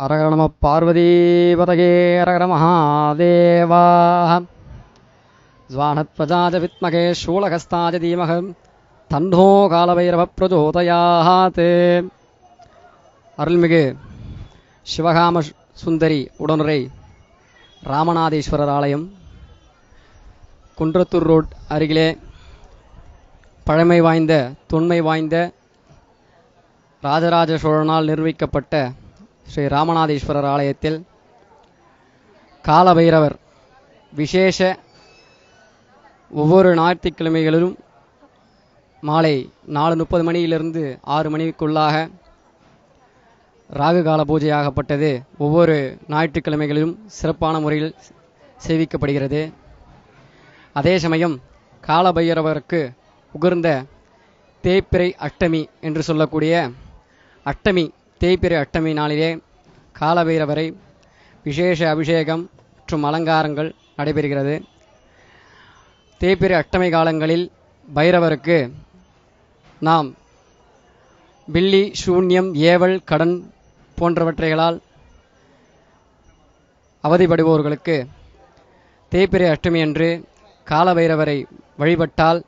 அரகர நம பார்வதீபதகே அரகர மகாதேவா. ஸ்வானத்வஜாஜ வித்மகே சூலகஸ்தாஜ தீமக தன்னோ காலபைரவ பிரஜோதயாத். அருள்மிகு சிவகாம சுந்தரி உடனுரை ராமநாதேஸ்வரர் ஆலயம், குன்றத்தூர் ரோட் அருகிலே பழமை வாய்ந்த தொன்மை வாய்ந்த ராஜராஜ சோழனால் நிர்மிக்கப்பட்ட ஸ்ரீ ராமநாதேஸ்வரர் ஆலயத்தில் காலபைரவர் விசேஷ ஒவ்வொரு ஞாயிற்றுக்கிழமைகளிலும் மாலை 4:30 மணியிலிருந்து 6 மணிக்குள்ளாக ராகு கால பூஜையாகப்பட்டது ஒவ்வொரு ஞாயிற்றுக்கிழமைகளிலும் சிறப்பான முறையில் சேவிக்கப்படுகிறது. அதே சமயம் காலபைரவருக்கு உகர்ந்த தேய்பிறை அஷ்டமி என்று சொல்லக்கூடிய அஷ்டமி தேய்பிறை அஷ்டமி நாளிலே காலபைரவரை விசேஷ அபிஷேகம் மற்றும் அலங்காரங்கள் நடைபெறுகிறது. தேய்பிறை அஷ்டமி காலங்களில் பைரவருக்கு நாம் பில்லி, சூன்யம், ஏவல், கடன் போன்றவற்றைகளால் அவதிப்படுபவர்களுக்கு தேய்பிறை அஷ்டமி அன்று காலபைரவரை வழிபட்டால்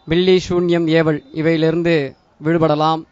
பில்லி, சூன்யம், ஏவல் இவையிலிருந்து விடுபடலாம்.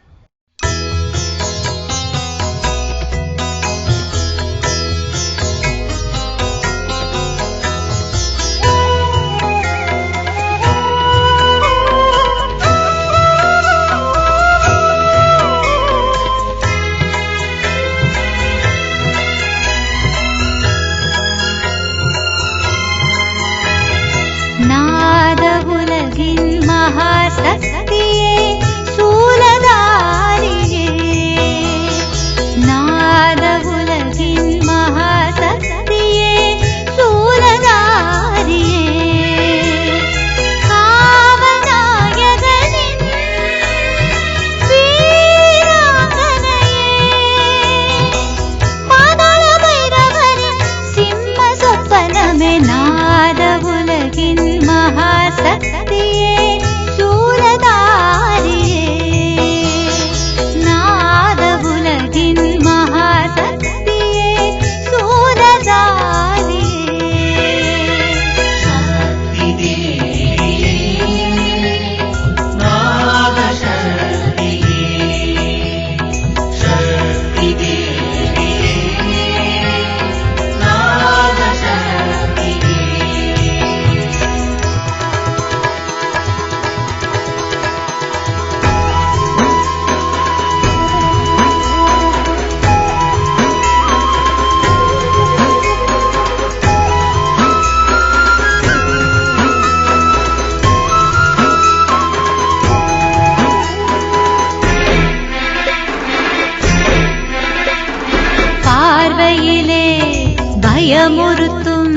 பயமுறுத்தும்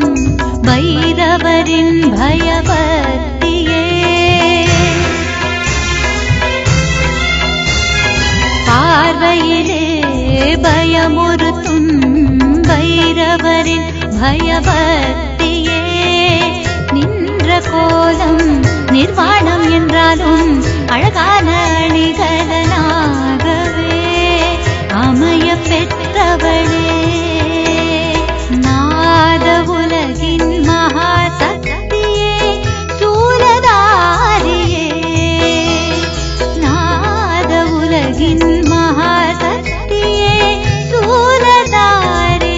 பைரவரின் பயபக்தியே, பார்வையிலே பயமுறுத்தும் பைரவரின் பயபக்தியே. நின்ற கோலம் நிர்வாணம் என்றாலும் அழகான அணிகலனாகவே அமைய பெற்றவளே, உலகின் மகாசக்தியே, சூலதாரியே. நாத உலகின் மகாசக்தியே, சூலதாரியே.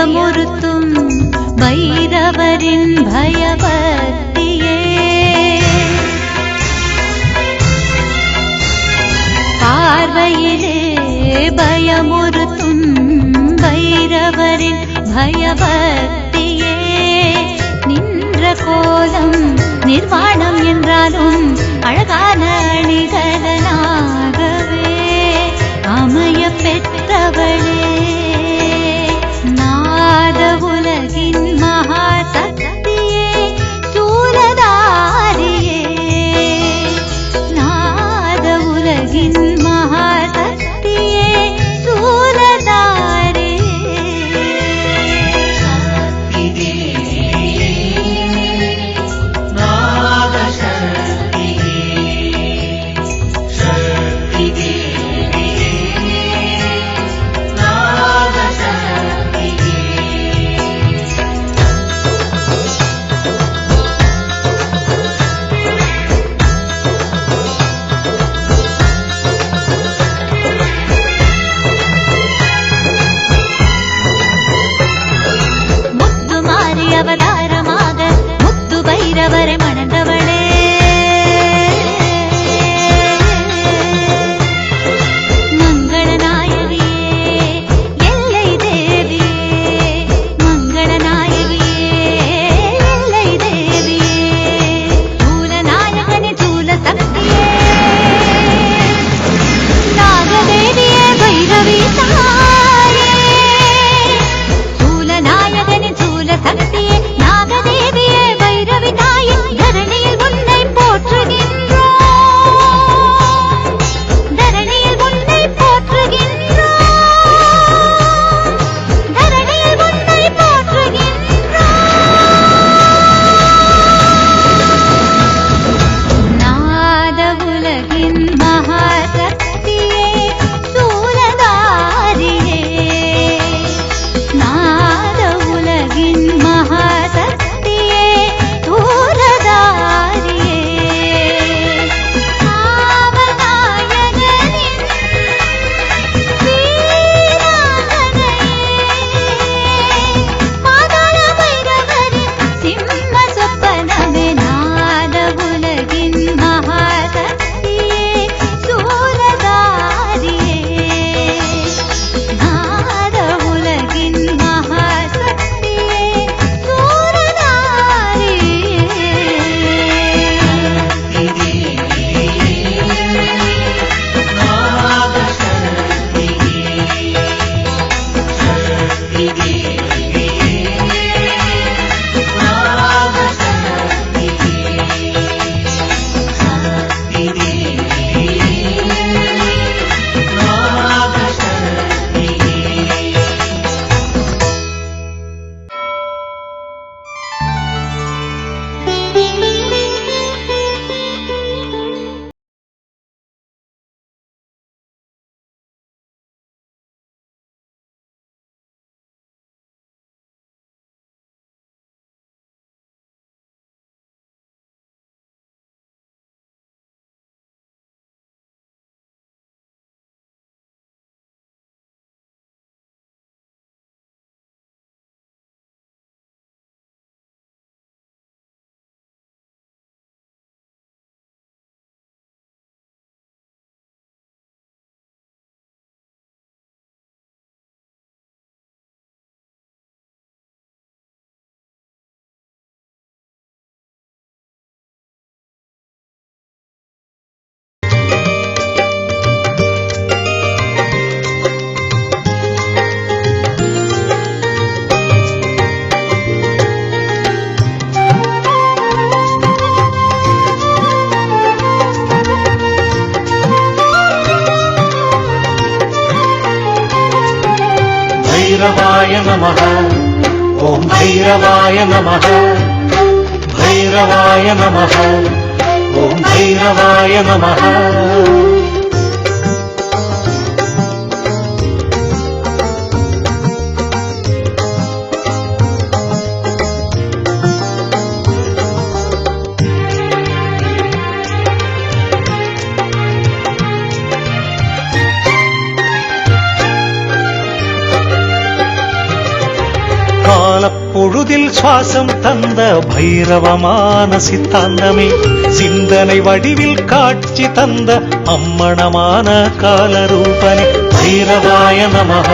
பயமுறுத்தும் பைரவரின் பயபக்தியே பார்வையிலே பயமுறுத்தும் பைரவரின் பயபக்தியே நின்ற கோலம் நிர்வாணம் என்றாலும் அழகான அணிகலனாகவே அமைய பெற்றவளே நாத உலகின் மகாசக்தியே சூலதாரியே நாத உலகின் மகாசக்தியே சூலதாரியே அவதாரமாக முத்து பைரவரை மணந்தவளே மங்களநாயகியே எல்லை தேவியே மங்களநாயகியே எல்லை தேவியே சூலநாயகனே சூல சக்தியே நாகதேவியே பைரவி தாயே சூலநாயகனே சூல சக்தியே நாகதேவியே பைரவி தாயே தரணியில் உன்னை போற்றுகின்றோம் தரணியில் உன்னை போற்றுகின்றோம் தரணியில் உன்னை போற்றுகின்றோம் நாத உலகின் மகாசக்தியே சூலதாரியே நாத உலகின் மகாசக்தியே சூலதாரியே ஆவநாயகனின் வீராங்கனையே பாதாள பைரவரின் சிம்ம சொப்பனமே நாத உலகின் மகாசக்தியே சூலதாரியே நாத உலகின் மகாசக்தியே भैरवाय नमः ॐ भैरवाय नमः भैरवाय नमः ॐ भैरवाय नमः காலப்பொழுதில் சுவாசம் தந்த பைரவமான சித்தாந்தமே சிந்தனை வடிவில் காட்சி தந்த அம்மணமான காலரூபனே பைரவாய நமः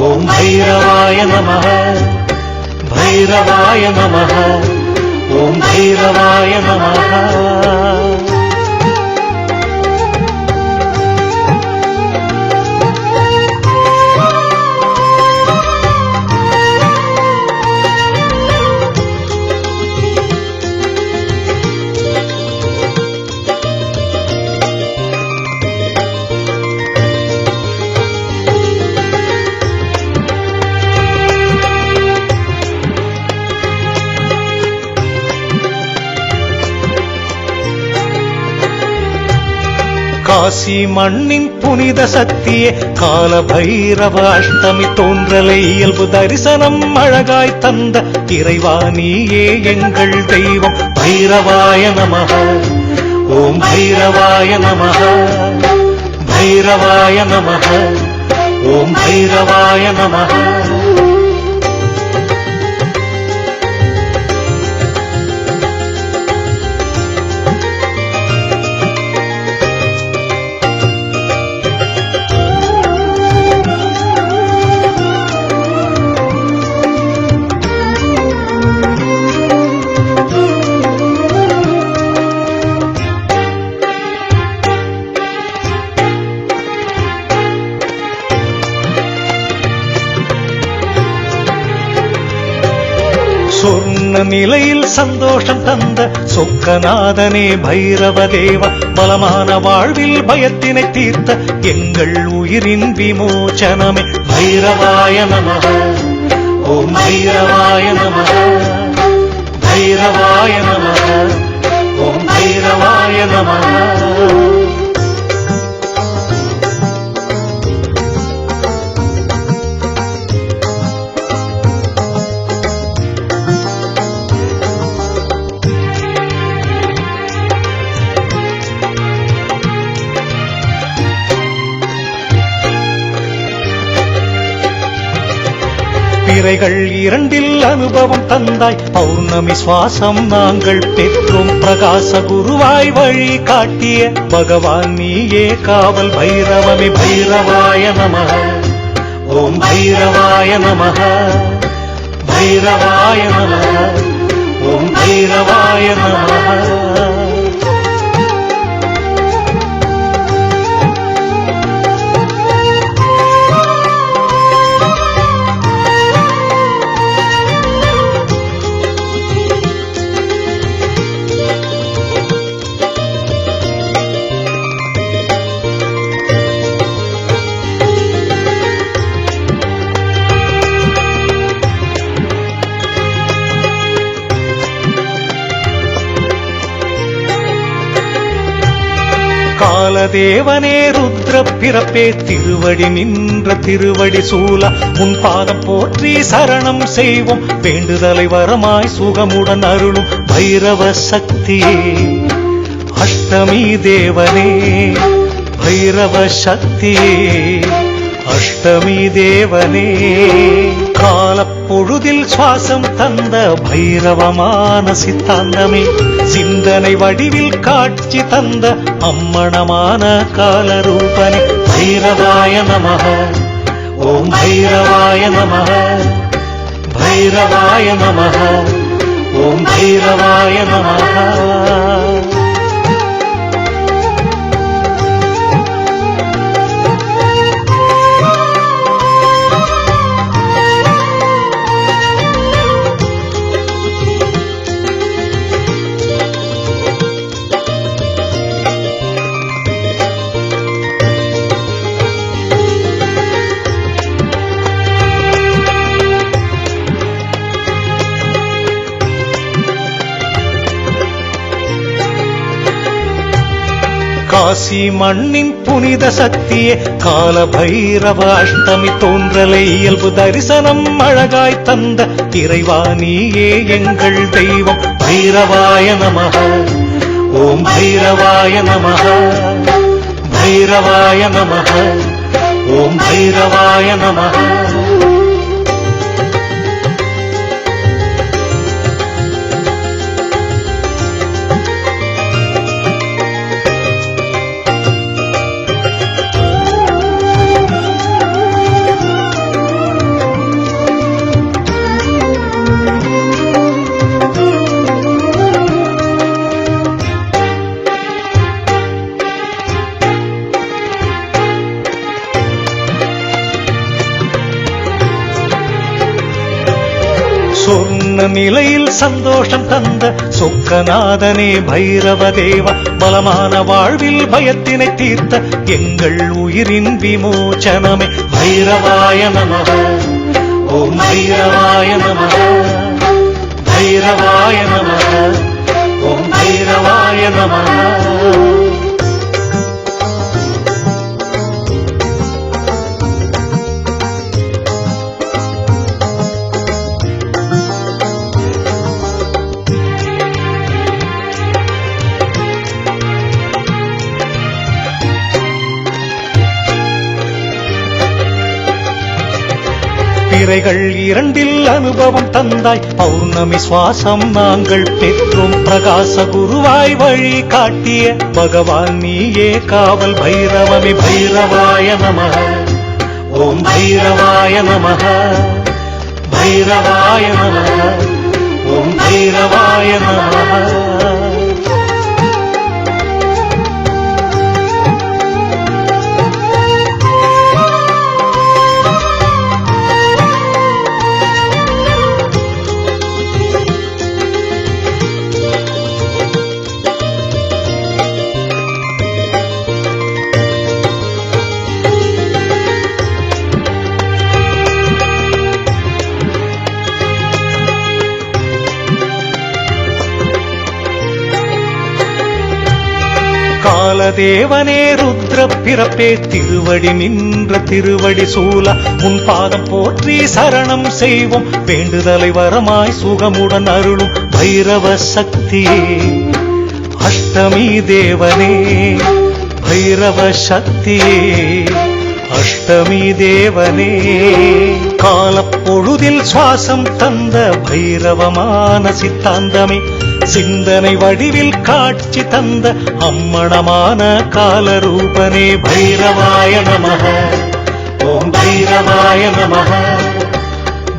ஓம் பைரவாய நமः பைரவாய நமः ஓம் பைரவாய நமः காசி மண்ணின் புனித சக்தியே கால பைரவ அஷ்டமி தோன்றலை இயல்பு தரிசனம் அழகாய் தந்த இறைவா நீயே எங்கள் தெய்வம் பைரவாய நமः ஓம் பைரவாய நமः பைரவாய நமः ஓம் பைரவாய நமः சொர்ண நிலையில் சந்தோஷம் தந்த சொக்கநாதனே பைரவ தேவா பலமான வாழ்வில் பயத்தினை தீர்த்த எங்கள் உயிரின் விமோசனமே பைரவாய நமः ஓம் பைரவாய நமः பைரவாய நமः ஓம் பைரவாய நமः பிறைகள் இரண்டில் அனுபவம் தந்தாய் பௌர்ணமி சுவாசம் நாங்கள் பெற்றோம் பிரகாச குருவாய் வழி காட்டிய பகவான் நீயே காவல் பைரவமே பைரவாய நமः ஓம் பைரவாய நமः பைரவாய நமः ஓம் பைரவாய நமः காலதேவனே ருத்ர பிறப்பே திருவடி நின்ற திருவடி சூலா உன் பாதம் போற்றி சரணம் செய்வோம் வேண்டுதலை வரமாய் சுகமுடன் அருளும் பைரவ சக்தியே அஷ்டமி தேவனே பைரவ சக்தியே அஷ்டமி தேவனே காலப்பொழுதில் சுவாசம் தந்த பைரவமான சித்தாந்தமே சிந்தனை வடிவில் காட்சி தந்த அம்மணமான காலரூபனே பைரவாய நமः ஓம் பைரவாய நமः பைரவாய நமः ஓம் பைரவாய நமः காசி மண்ணின் புனித சக்தியே கால பைரவ அஷ்டமி தோன்றலை இயல்பு தரிசனம் அழகாய் தந்த இறைவா நீயே எங்கள் தெய்வம் பைரவாய நமः ஓம் பைரவாய நமः பைரவாய நமः ஓம் பைரவாய நமः நிலையில் சந்தோஷம் தந்த சொக்கநாதனே பைரவ தேவா, பலமான வாழ்வில் பயத்தினை தீர்த்த எங்கள் உயிரின் விமோச்சனமே. பைரவாய நமः, ஓம் பைரவாய நமः, பைரவாய நமः, ஓம் பைரவாய நமः. பிறைகள் இரண்டில் அனுபவம் தந்தாய், பௌர்ணமி சுவாசம் நாங்கள் பெற்றோம். பிரகாச குருவாய் வழி காட்டிய பகவான் நீயே காவல் பைரவமே. பைரவாய நமः, ஓம் பைரவாய நமः, பைரவாய நமः, ஓம் பைரவாய நமः. காலதேவனே ருத்ர பிறப்பே, திருவடி நின்ற திருவடி சூல, உன் பாதம் போற்றி சரணம் செய்வோம். வேண்டுதலை வரமாய் சுகமுடன் அருளும் பைரவ சக்தியே. அஷ்டமி தேவனே பைரவ சக்தியே, அஷ்டமி தேவனே. காலப்பொழுதில் சுவாசம் தந்த பைரவமான சித்தாந்தமே, சிந்தனை வடிவில் காட்சி தந்த அம்மணமான காலரூபனே. பைரவாய நமः, ஓம் பைரவாய நமः,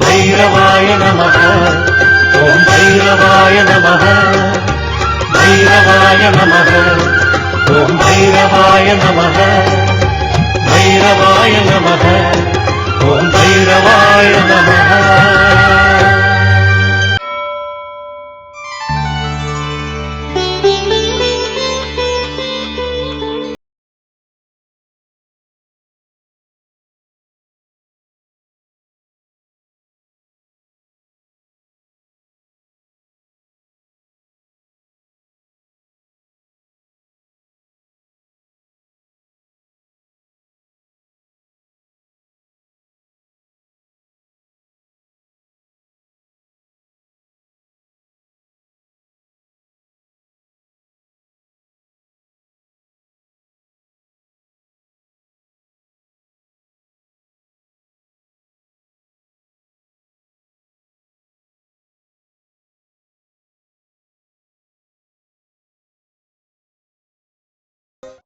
பைரவாய நமः, ஓம் பைரவாய நமः, பைரவாய நமः, ஓம் பைரவாய நமः, பைரவாய நமः, ஓம் பைரவாய நமः.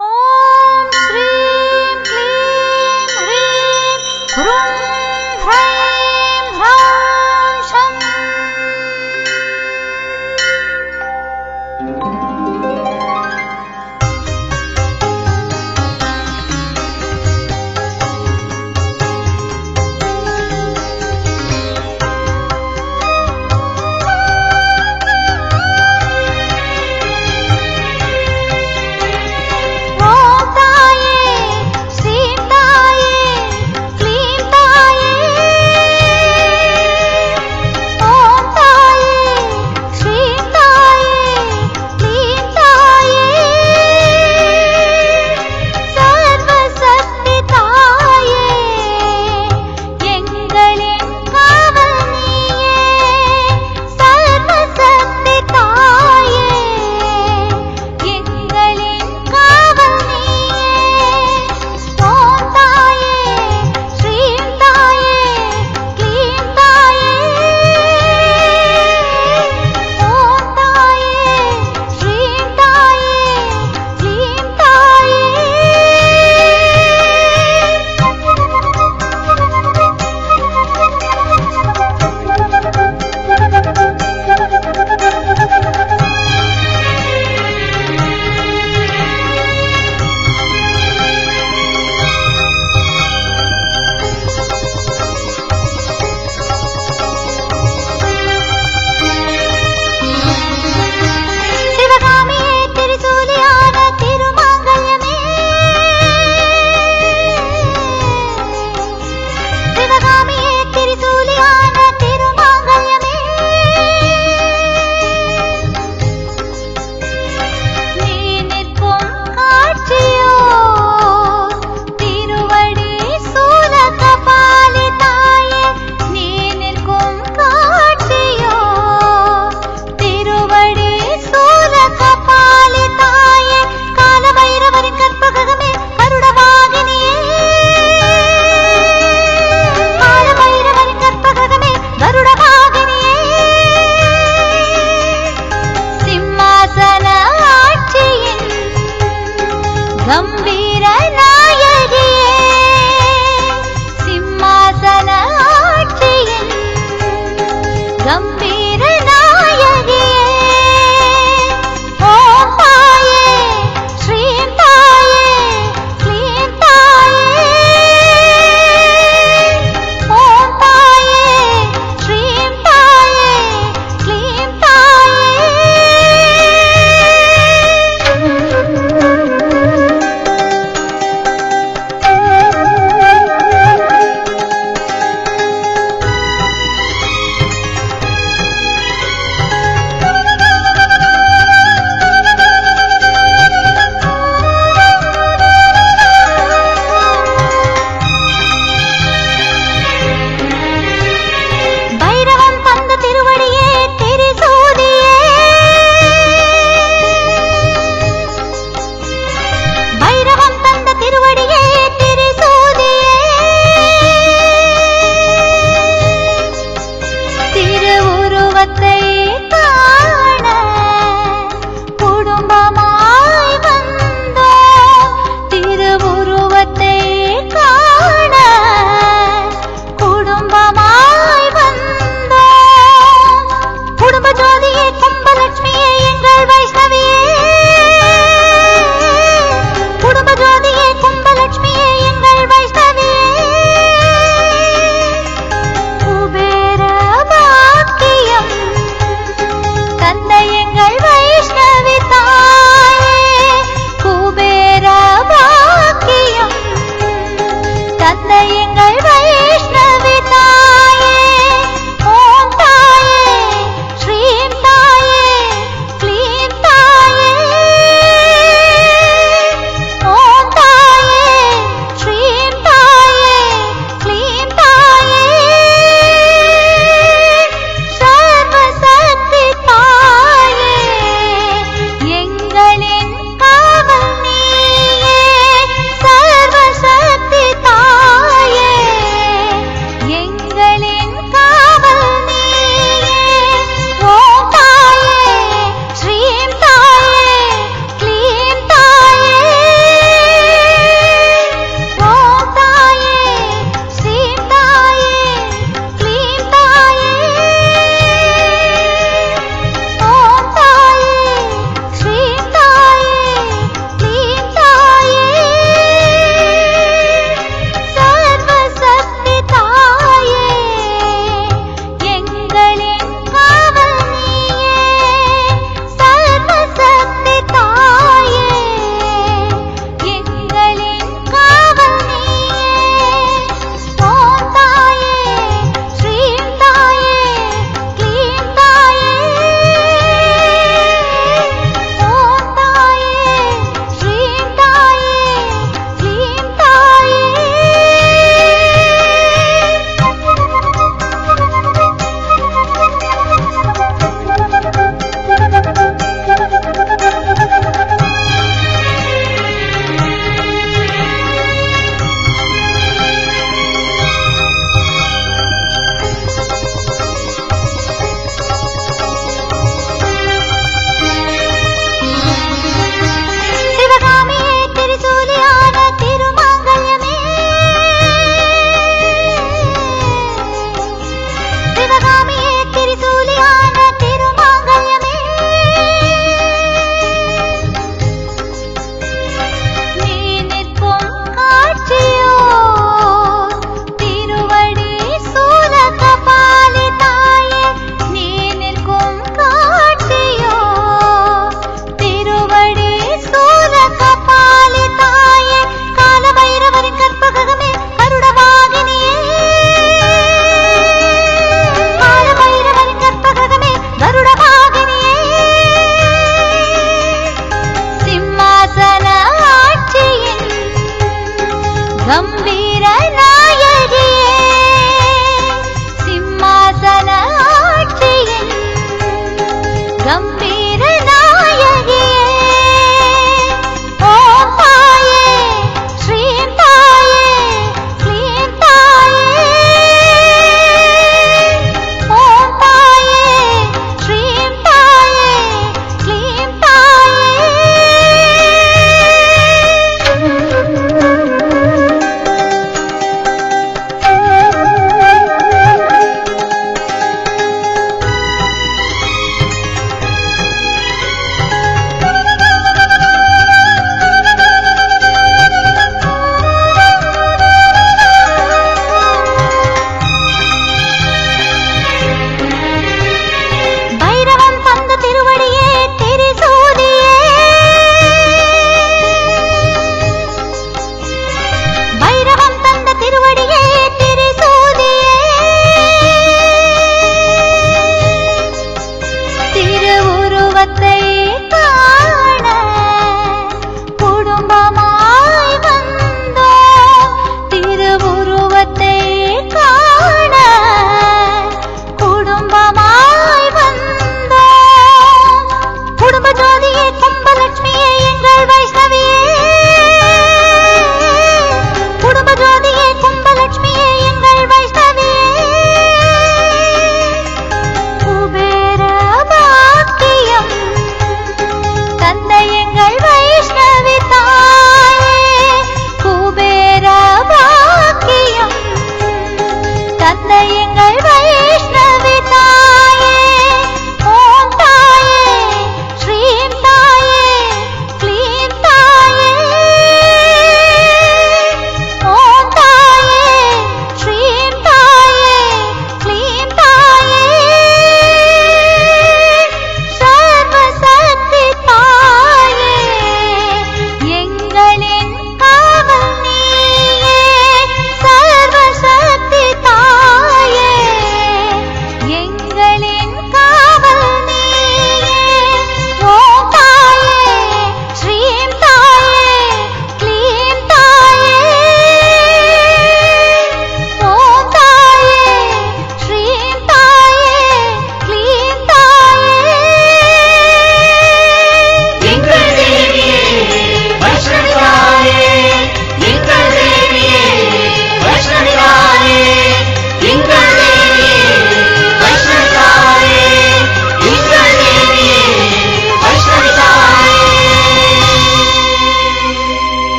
ॐ श्रीं क्लीं ह्रीं ह्रूं ह्रैं ह्रौं शं ॐ ताये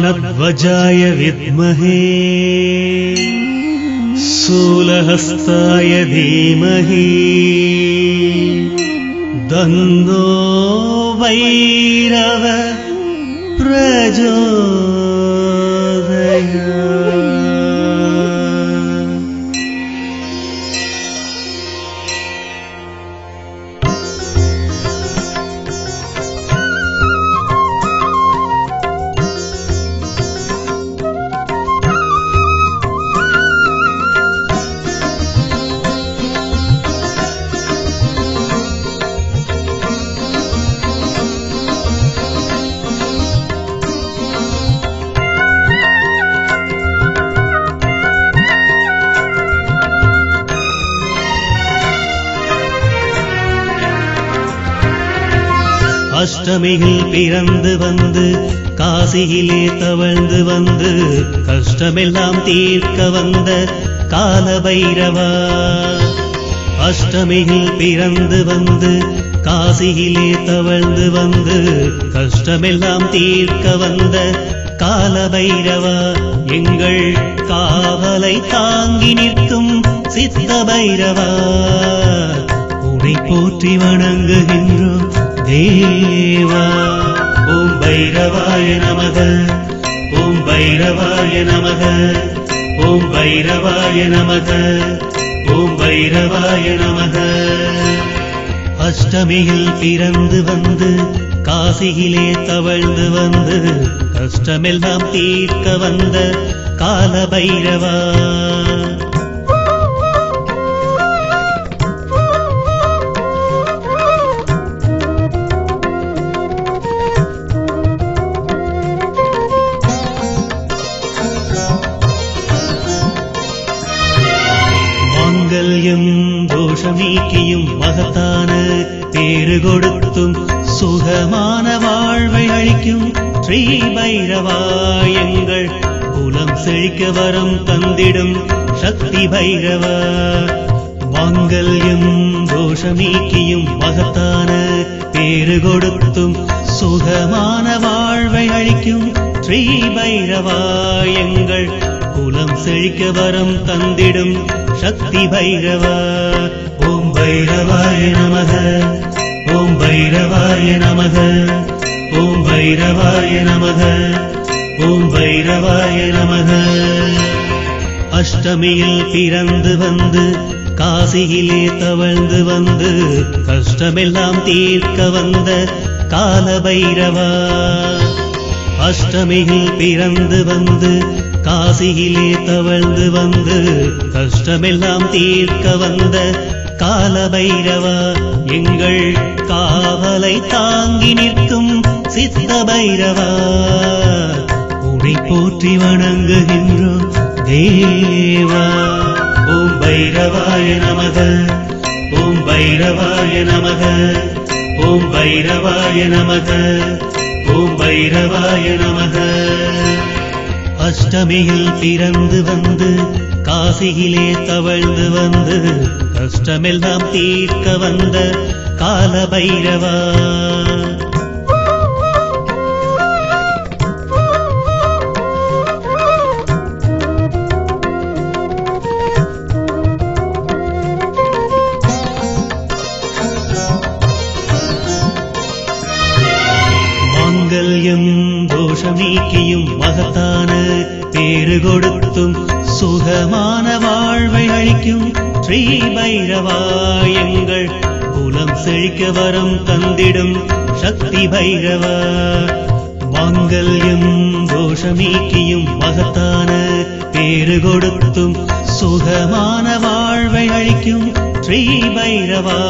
बाणध्वजाय विद्महे शूलहस्ताय धीमहि तन्नो भैरव प्रचोदयात्। அஷ்டமியில் பிறந்து வந்து காசியிலே தவழ்ந்து வந்து கஷ்டமெல்லாம் தீர்க்க வந்த கால பைரவா. அஷ்டமியில் பிறந்து வந்து காசியிலே தவழ்ந்து வந்து கஷ்டமெல்லாம் தீர்க்க வந்த கால பைரவா. எங்கள் காவலை தாங்கி நிற்கும் சித்த பைரவா, உன்னை போற்றி வணங்குகின்றோம் தேவா. ஓம் பைரவாய நமக, ஓம் பைரவாய நமக, ஓம் பைரவாய நமக, ஓம் பைரவாய நமக. அஷ்டமியில் பிறந்து வந்து காசியிலே தவழ்ந்து வந்து கஷ்டமெல்லாம் தீர்க்க வந்த கால பைரவா. தோஷம் நீக்கியும் மகத்தான பேறு கொடுத்தும் சுகமான வாழ்வை அளிக்கும் ஸ்ரீ பைரவா. எங்கள் குலம் செழிக்க வரம் தந்திடும் சக்தி பைரவா. மாங்கல்யம் தோஷம் நீக்கியும் மகத்தான பேறு கொடுத்தும் சுகமான வாழ்வை அளிக்கும் ஸ்ரீ பைரவா. எங்கள் குலம் செழிக்க வரம் தந்திடும் சக்தி பைரவா. ஓம் பைரவாய நமக, ஓம் பைரவாய நமக, ஓம் பைரவாய நமக, ஓம் பைரவாய நமக. அஷ்டமியில் பிறந்து வந்து காசியிலே தவழ்ந்து வந்து கஷ்டமெல்லாம் தீர்க்க வந்த கால பைரவா. அஷ்டமியில் பிறந்து வந்து காசியிலே தவழ்ந்து வந்து கஷ்டமெல்லாம் தீர்க்க வந்த கால பைரவா. எங்கள் காவலை தாங்கி நிற்கும் சித்த பைரவா, உன்னை போற்றி வணங்குகின்றோம் தேவா. ஓம் பைரவாய நமக, ஓம் பைரவாய நமக, ஓம் பைரவாய நமக, ஓம் பைரவாய நமக. அஷ்டமியில் பிறந்து வந்து காசியிலே தவழ்ந்து வந்து கஷ்டமெல்லாம் தீர்க்க வந்த கால பைரவா. மாங்கல்யம் தோஷம் நீக்கியும் மகத்தான பேறு கொடுத்தும் சுகமான வாழ்வை அளிக்கும் ஸ்ரீ பைரவா. எங்கள் குலம் செழிக்க வரம் தந்திடும் சக்தி பைரவா. மாங்கல்யம் தோஷம் நீக்கியும் மகத்தான பேறு கொடுத்தும் சுகமான வாழ்வை அளிக்கும் ஸ்ரீ பைரவா.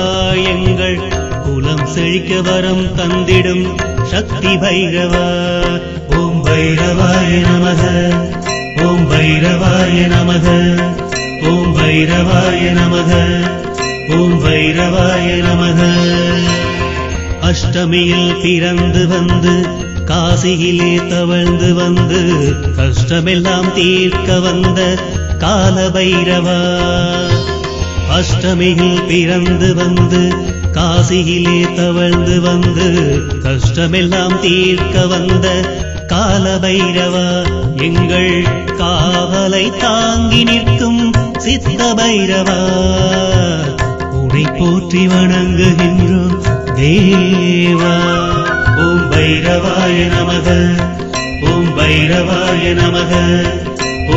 எங்கள் குலம் செழிக்க வரம் தந்திடும் சக்தி பைரவா. ஓம் பைரவாய நமக, ஓம் பைரவாய நமக, ஓம் பைரவாய நமக, ஓம் பைரவாய நமக. அஷ்டமியில் பிறந்து வந்து காசியிலே தவழ்ந்து வந்து கஷ்டமெல்லாம் தீர்க்க வந்த கால பைரவா. அஷ்டமியில் பிறந்து வந்து காசியிலே தவழ்ந்து வந்து கஷ்டமெல்லாம் தீர்க்க வந்த கால பைரவா எங்கள் காவலை தாங்கி நிற்கும் சித்த பைரவா உனை போற்றி வணங்குகின்றோம் தேவா. ஓம் பைரவாய நமக, ஓம் பைரவாய நமக,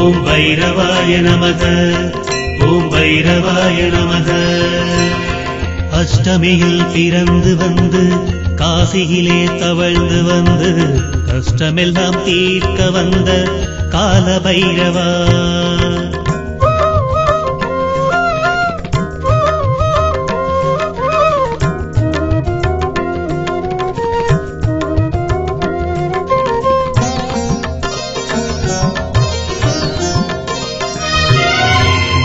ஓம் பைரவாய நமக, ஓம் பைரவாய நமக. அஷ்டமியில் பிறந்து வந்து காசியிலே தவழ்ந்து வந்து கஷ்டமெல்லாம் தீர்க்க வந்த கால பைரவா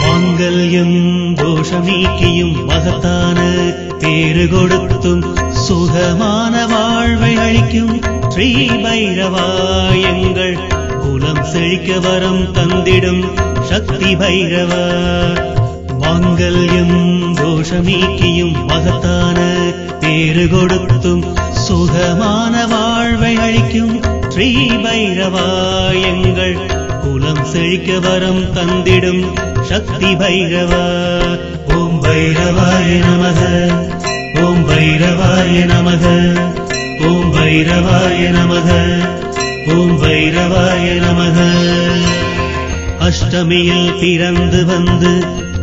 மாங்கல்யம் தோஷம் நீக்கியும் மகத்தான பேறு கொடுத்தும் சுகமான வாழ்வை அளிக்கும் ஸ்ரீ பைரவா எங்கள் குலம் செழிக்க வரம் தந்திடும் சக்தி பைரவா. மாங்கல்யம் தோஷம் நீக்கியும் மகத்தான பேறு கொடுத்தும் சுகமான வாழ்வை அளிக்கும் ஸ்ரீ பைரவா எங்கள் குலம் செழிக்க வரம் தந்திடும் சக்தி பைரவா. ஓம் பைரவாய நமக, ஓம் பைரவாய நமக, ஓம் பைரவாய நமக, ஓம் பைரவாய நமக. அஷ்டமியில் பிறந்து வந்து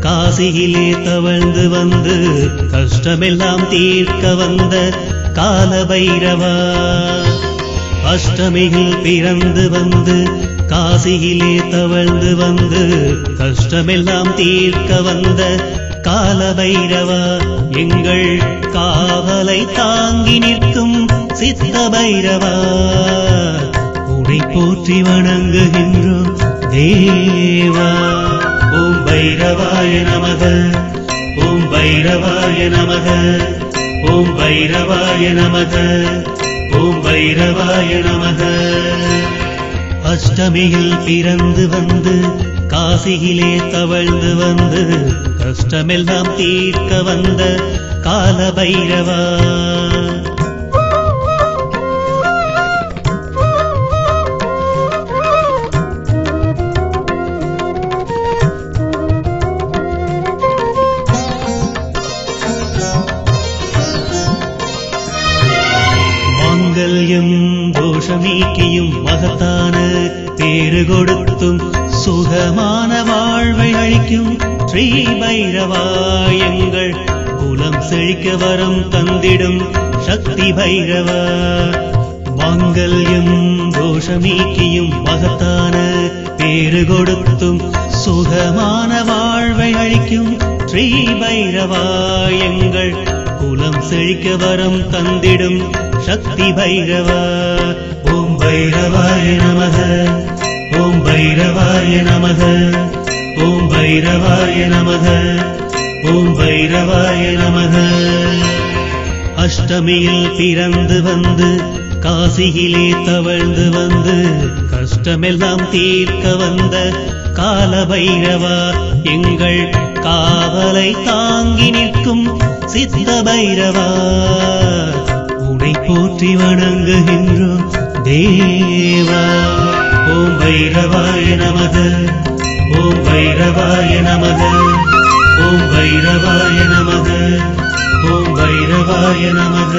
காசியிலே தவழ்ந்து வந்து கஷ்டமெல்லாம் தீர்க்க வந்த கால பைரவா. அஷ்டமியில் பிறந்து வந்து காசியிலே தவழ்ந்து வந்து கஷ்டமெல்லாம் தீர்க்க வந்த கால பைரவா எங்கள் காவலை தாங்கி நிற்கும் சித்த பைரவா உனை போற்றி வணங்குகின்றோம் தேவா. ஓம் பைரவாய நமக, ஓம் பைரவாய நமக, ஓம் பைரவாய நமக, ஓம் பைரவாய நமக. அஷ்டமியில் பிறந்து வந்து காசியிலே தவழ்ந்து வந்து கஷ்டமெல்லாம் தீர்க்க வந்த கால பைரவா மாங்கல்யம் தோஷம் நீக்கியும் மகத்தான பேறு கொடுத்தும் சுகமான வாழ்வை அளிக்கும் ஸ்ரீ பைரவா எங்கள் குலம் செழிக்க வரம் தந்திடும் சக்தி பைரவா. மாங்கல்யம் தோஷம் நீக்கியும் மகத்தான பேறு கொடுத்தும் சுகமான வாழ்வை அளிக்கும் ஸ்ரீ பைரவா எங்கள் குலம் செழிக்க வரம் தந்திடும் சக்தி பைரவா. ஓம் பைரவாய நமக, ஓம் பைரவாய நமக, ஓம் பைரவாய நமக, ஓம் பைரவாய நமக. அஷ்டமியில் பிறந்து வந்து காசியிலே தவழ்ந்து வந்து கஷ்டமெல்லாம் தீர்க்க வந்த கால பைரவா எங்கள் காவலை தாங்கி நிற்கும் சித்த பைரவா உனை போற்றி வணங்குகின்றோம் தேவா. ஓம் பைரவாய நமக, ஓம் பைரவாய நமக, ஓம் பைரவாய நமக, ஓம் பைரவாய நமக.